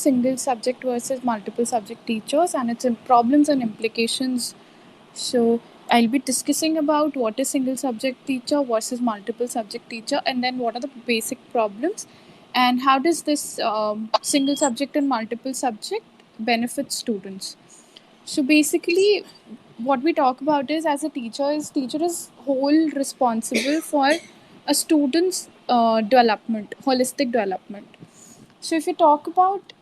single subject versus multiple subject teachers and its problems and implications. So I'll be discussing about what is single subject teacher versus multiple subject teacher, and then what are the basic problems, and how does this single subject and multiple subject benefit students. So basically, what we talk about is, as a teacher is whole responsible for a student's development, holistic development. So if you talk about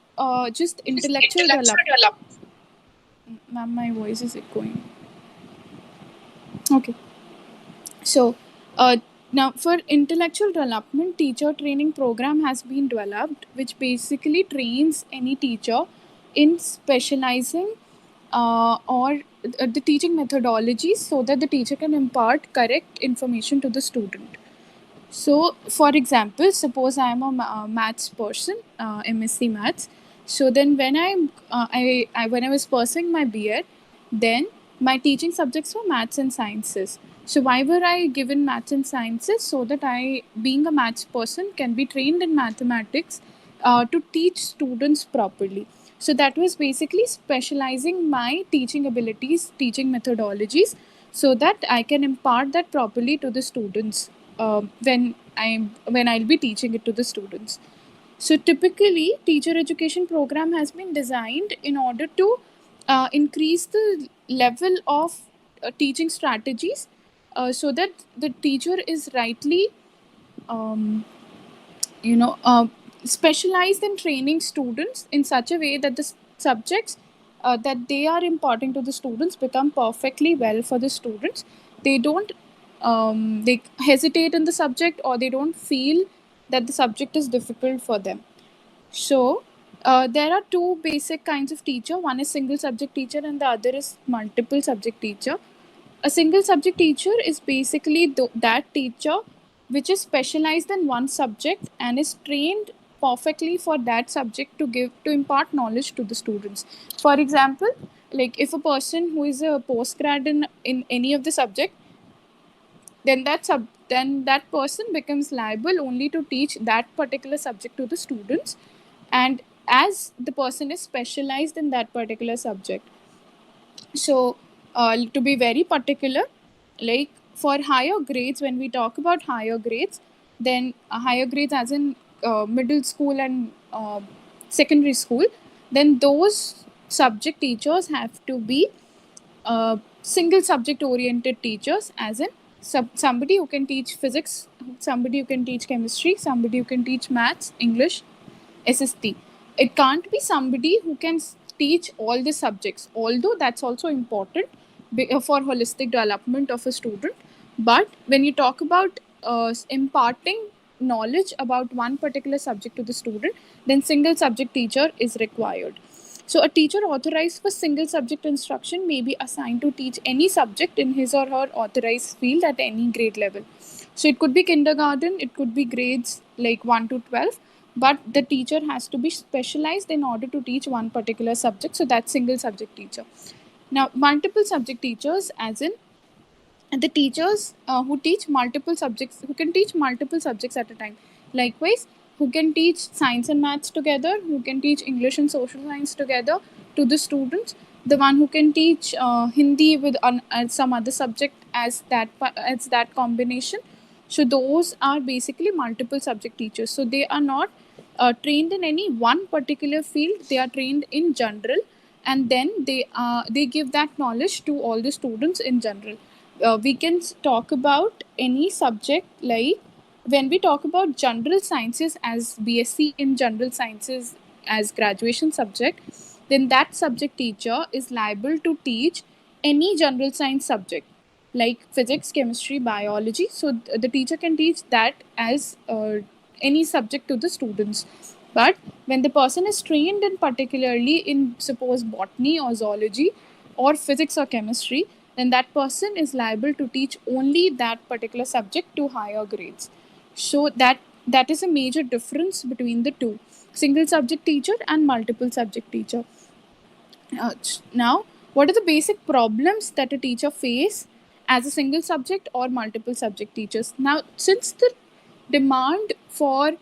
just intellectual development, ma'am, my voice is echoing. Okay. So, now for intellectual development, teacher training program has been developed, which basically trains any teacher in specializing or the teaching methodologies so that the teacher can impart correct information to the student. So, for example, suppose I am a maths person, MSc Maths. So then, when when I was pursuing my BEd, then my teaching subjects were maths and sciences. So why were I given maths and sciences? So that I, being a maths person, can be trained in mathematics to teach students properly. So that was basically specializing my teaching abilities, teaching methodologies, so that I can impart that properly to the students when I'll be teaching it to the students. So typically, teacher education program has been designed in order to increase the level of teaching strategies, so that the teacher is rightly, um, you know, specialized in training students in such a way that the subjects that they are imparting to the students become perfectly well for the students. They don't they hesitate in the subject, or they don't feel that the subject is difficult for them. So there are two basic kinds of teacher. One is single subject teacher and the other is multiple subject teacher. A single subject teacher is basically that teacher which is specialized in one subject and is trained perfectly for that subject to impart knowledge to the students. For example, like if a person who is a postgrad in any of the subject, then that person becomes liable only to teach that particular subject to the students, and as the person is specialized in that particular subject. So to be very particular, like for higher grades, when we talk about higher grades, then higher grades as in middle school and secondary school, then those subject teachers have to be single subject oriented teachers, as in somebody who can teach physics, somebody who can teach chemistry, somebody who can teach maths, English, SST. It can't be somebody who can teach all the subjects, although that's also important for holistic development of a student. But when you talk about imparting knowledge about one particular subject to the student, then single subject teacher is required. So a teacher authorized for single subject instruction may be assigned to teach any subject in his or her authorized field at any grade level. So it could be kindergarten, it could be grades like 1 to 12, but the teacher has to be specialized in order to teach one particular subject. So that's single subject teacher. Now, multiple subject teachers, as in the teachers who teach multiple subjects, who can teach multiple subjects at a time. Likewise, who can teach science and maths together, who can teach English and social science together to the students. The one who can teach Hindi with some other subject as that combination. So those are basically multiple subject teachers. So they are not trained in any one particular field. They are trained in general, and then they give that knowledge to all the students in general. We can talk about any subject, like when we talk about general sciences as BSc in general sciences as graduation subject, then that subject teacher is liable to teach any general science subject like physics, chemistry, biology. So the teacher can teach that as any subject to the students. But when the person is trained in particularly in suppose botany or zoology or physics or chemistry, then that person is liable to teach only that particular subject to higher grades. So that is a major difference between the two, single subject teacher and multiple subject teacher. Now, what are the basic problems that a teacher face as a single subject or multiple subject teachers? Now, since the demand for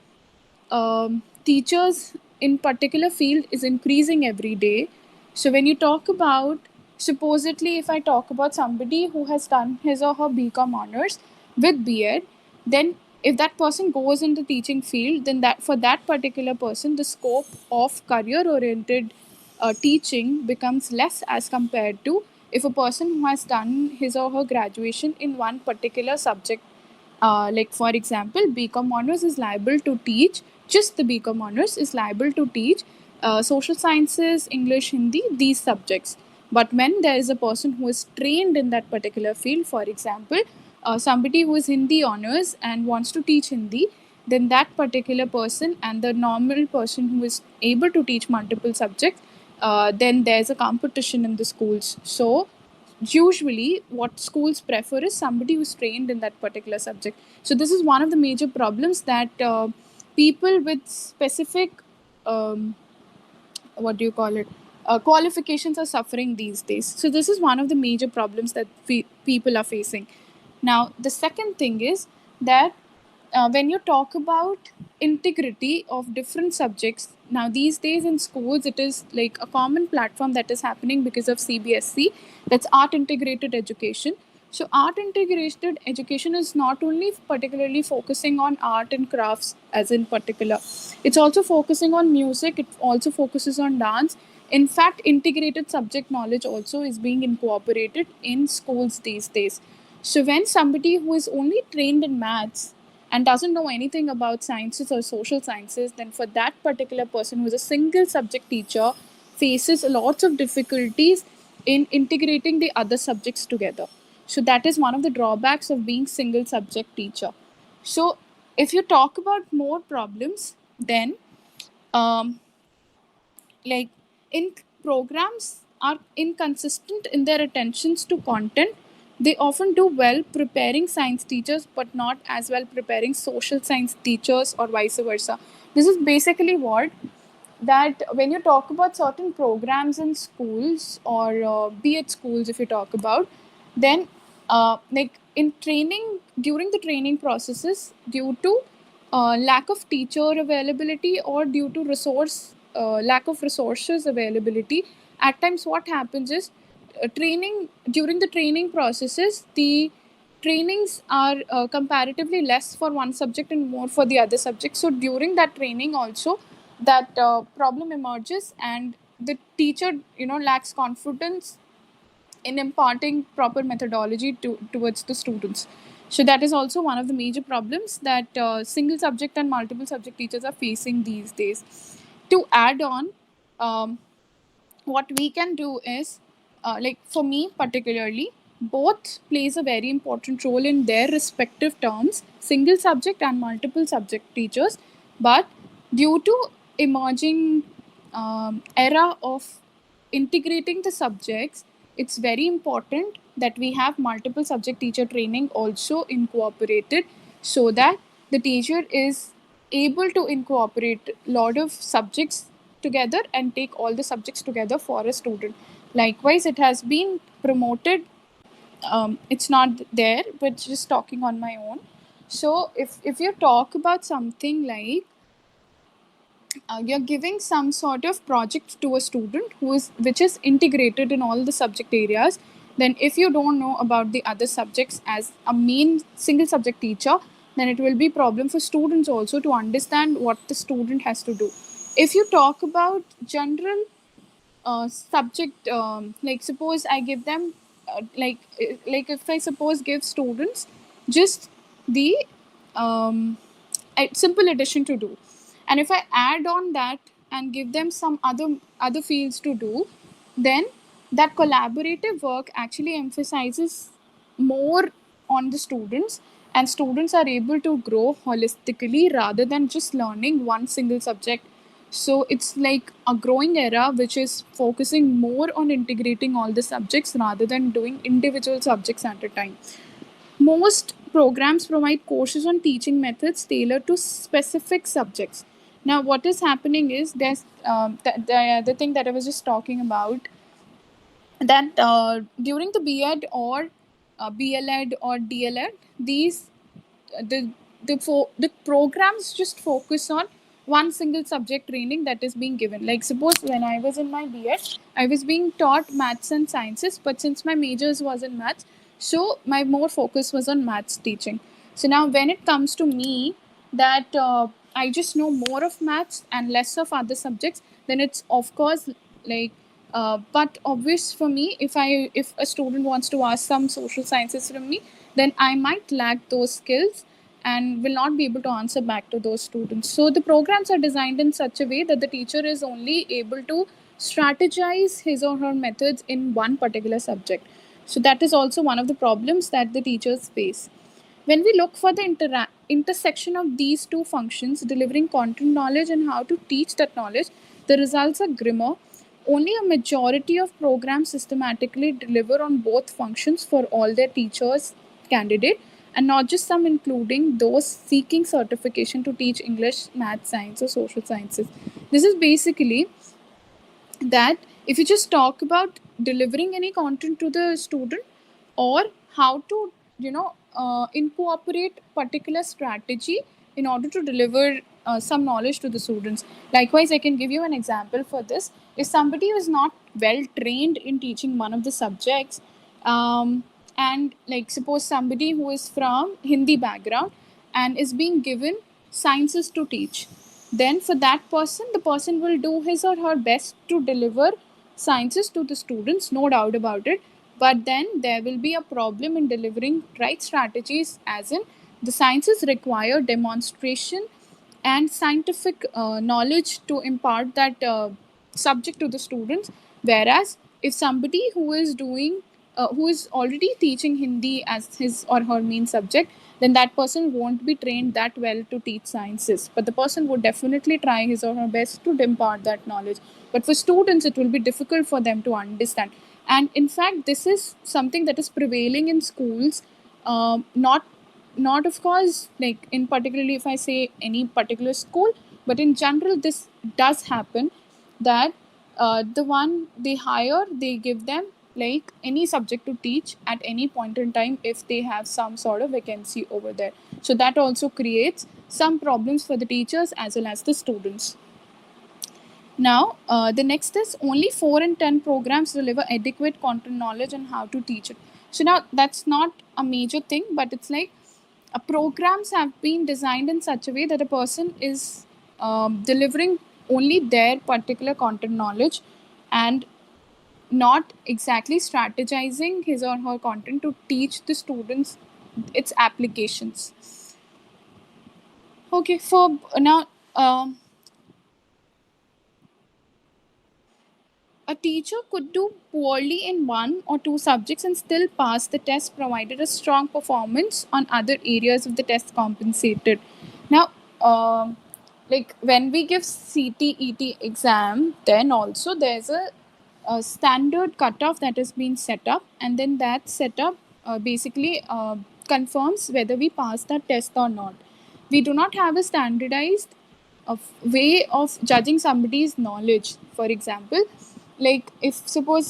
teachers in particular field is increasing every day. So when you talk about, supposedly if I talk about somebody who has done his or her BCom honors with B.Ed, then if that person goes into teaching field, then that for that particular person the scope of career oriented teaching becomes less as compared to if a person who has done his or her graduation in one particular subject. Like for example, BCom honors is liable to teach, just the BCom honors is liable to teach social sciences, English, Hindi, these subjects. But when there is a person who is trained in that particular field, for example, somebody who is Hindi honors and wants to teach Hindi, then that particular person and the normal person who is able to teach multiple subjects, then there's a competition in the schools. So usually what schools prefer is somebody who's trained in that particular subject. So this is one of the major problems that people with specific um, what do you call it, qualifications are suffering these days. So this is one of the major problems that people are facing. Now the second thing is that when you talk about integrity of different subjects, now these days in schools it is like a common platform that is happening because of CBSC, that's art integrated education. So art integrated education is not only particularly focusing on art and crafts as in particular, it's also focusing on music, it also focuses on dance. In fact, integrated subject knowledge also is being incorporated in schools these days. So when somebody who is only trained in maths and doesn't know anything about sciences or social sciences, then for that particular person who is a single subject teacher faces lots of difficulties in integrating the other subjects together. So that is one of the drawbacks of being single subject teacher. So if you talk about more problems, then um, like in programs are inconsistent in their attentions to content. They often do well preparing science teachers but not as well preparing social science teachers or vice versa. This is basically what, that when you talk about certain programs in schools or be it schools if you talk about, then like in training, during the training processes, due to lack of teacher availability or due to lack of resources availability, at times what happens is training, during the training processes, the trainings are comparatively less for one subject and more for the other subject. So during that training also, that problem emerges and the teacher lacks confidence in imparting proper methodology towards the students. So that is also one of the major problems that single subject and multiple subject teachers are facing these days. To add on, um, what we can do is like for me particularly, both plays a very important role in their respective terms, single subject and multiple subject teachers. But due to emerging era of integrating the subjects, it's very important that we have multiple subject teacher training also incorporated, so that the teacher is able to incorporate a lot of subjects together and take all the subjects together for a student. Likewise, it has been promoted. It's not there, but just talking on my own. So if you talk about something like you're giving some sort of project to a student who is which is integrated in all the subject areas, then if you don't know about the other subjects as a main single subject teacher, then it will be problem for students also to understand what the student has to do. If you talk about general subject, like suppose I give them like if I suppose give students just the simple addition to do, and if I add on that and give them some other fields to do, then that collaborative work actually emphasizes more on the students, and students are able to grow holistically rather than just learning one single subject. So it's like a growing era which is focusing more on integrating all the subjects rather than doing individual subjects at a time. Most programs provide courses on teaching methods tailored to specific subjects. Now, what is happening is there's the thing that I was just talking about, that during the B.Ed or BLEd or DLEd, these the programs just focus on one single subject training that is being given. Like suppose when I was in my B.Ed, I was being taught maths and sciences, but since my majors was in maths, so my more focus was on maths teaching. So now when it comes to me, that I just know more of maths and less of other subjects, then it's of course like but obvious for me, if a student wants to ask some social sciences from me, then I might lack those skills and will not be able to answer back to those students. So the programs are designed in such a way that the teacher is only able to strategize his or her methods in one particular subject. So that is also one of the problems that the teachers face. When we look for the intersection of these two functions, delivering content knowledge and how to teach that knowledge, the results are grimmer. Only a majority of programs systematically deliver on both functions for all their teachers candidate, and not just some, including those seeking certification to teach English, math, science, or social sciences. This is basically that if you just talk about delivering any content to the student, or how to incorporate particular strategy in order to deliver some knowledge to the students. Likewise, I can give you an example for this. If somebody is not well trained in teaching one of the subjects, and like suppose somebody who is from Hindi background and is being given sciences to teach, then for that person, the person will do his or her best to deliver sciences to the students, no doubt about it. But then there will be a problem in delivering right strategies, as in the sciences require demonstration and scientific knowledge to impart that subject to the students. Whereas if somebody who is already teaching Hindi as his or her main subject, then that person won't be trained that well to teach sciences, but the person would definitely try his or her best to impart that knowledge. But for students, it will be difficult for them to understand. And in fact, this is something that is prevailing in schools, not of course like in particularly if I say any particular school, but in general this does happen, that the one they hire, they give them like any subject to teach at any point in time if they have some sort of vacancy over there. So that also creates some problems for the teachers as well as the students. Now, the next is only 4 in 10 programs deliver adequate content knowledge on how to teach it. So now that's not a major thing, but it's like programs have been designed in such a way that a person is delivering only their particular content knowledge and not exactly strategizing his or her content to teach the students its applications. Okay, for now, a teacher could do poorly in one or two subjects and still pass the test provided a strong performance on other areas of the test compensated. Now, like when we give CTET exam, then also there's a standard cutoff that has been set up, and then that setup basically confirms whether we pass that test or not. We do not have a standardized way of judging somebody's knowledge. For example, like if suppose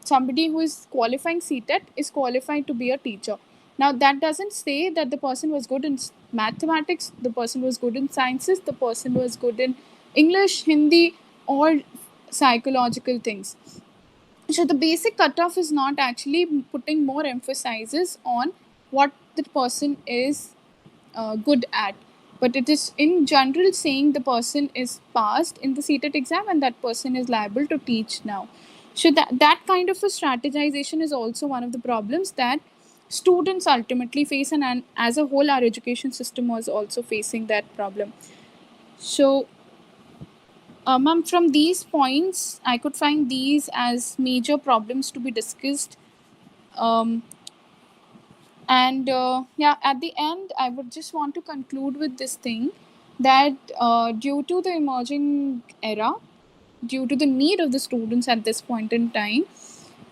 somebody who is qualifying CTET is qualified to be a teacher. Now that doesn't say that the person was good in mathematics, the person was good in sciences, the person was good in English, Hindi, or psychological things. So the basic cutoff is not actually putting more emphasis on what the person is good at, but it is in general saying the person is passed in the CTET exam and that person is liable to teach now. So that kind of a strategization is also one of the problems that students ultimately face, and as a whole our education system was also facing that problem. So ma'am, from these points I could find these as major problems to be discussed. um, and yeah, at the end, I would just want to conclude with this thing that due to the emerging era, due to the need of the students at this point in time,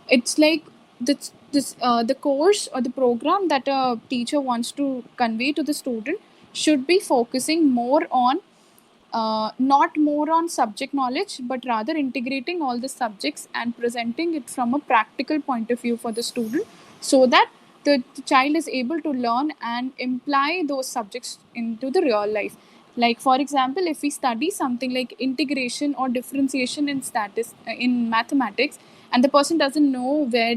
it's like the course or the program that a teacher wants to convey to the student should be focusing more on not more on subject knowledge, but rather integrating all the subjects and presenting it from a practical point of view for the student, so that the child is able to learn and imply those subjects into the real life. Like for example, if we study something like integration or differentiation in in mathematics, and the person doesn't know where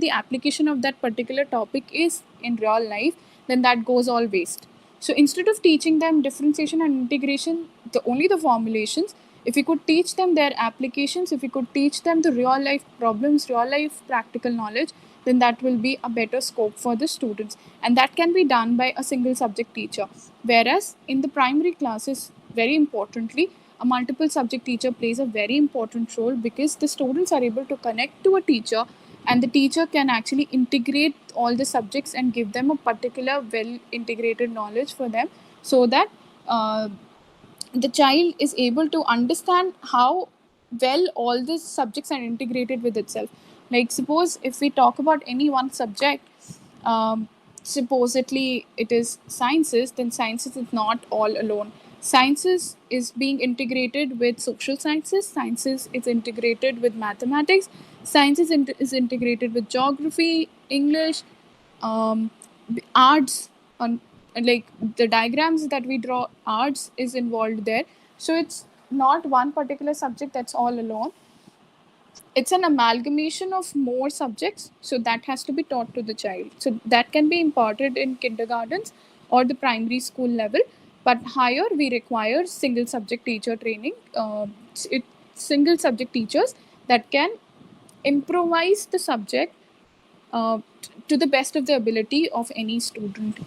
the application of that particular topic is in real life, then that goes all waste. So instead of teaching them differentiation and integration, only the formulations, if we could teach them their applications, if we could teach them the real life problems, real life practical knowledge, then that will be a better scope for the students. And that can be done by a single subject teacher. Whereas in the primary classes, very importantly, a multiple subject teacher plays a very important role, because the students are able to connect to a teacher, and the teacher can actually integrate all the subjects and give them a particular well integrated knowledge for them, so that uh, the child is able to understand how well all these subjects are integrated with itself. Like suppose if we talk about any one subject, um, supposedly it is sciences, then sciences is not all alone. Sciences is being integrated with social sciences, sciences is integrated with mathematics, sciences is integrated with geography, English, um, arts, on like the diagrams that we draw, arts is involved there. So it's not one particular subject that's all alone, it's an amalgamation of more subjects, so that has to be taught to the child. So that can be imparted in kindergartens or the primary school level, but higher we require single subject teacher training, it single subject teachers that can improvise the subject to the best of the ability of any student.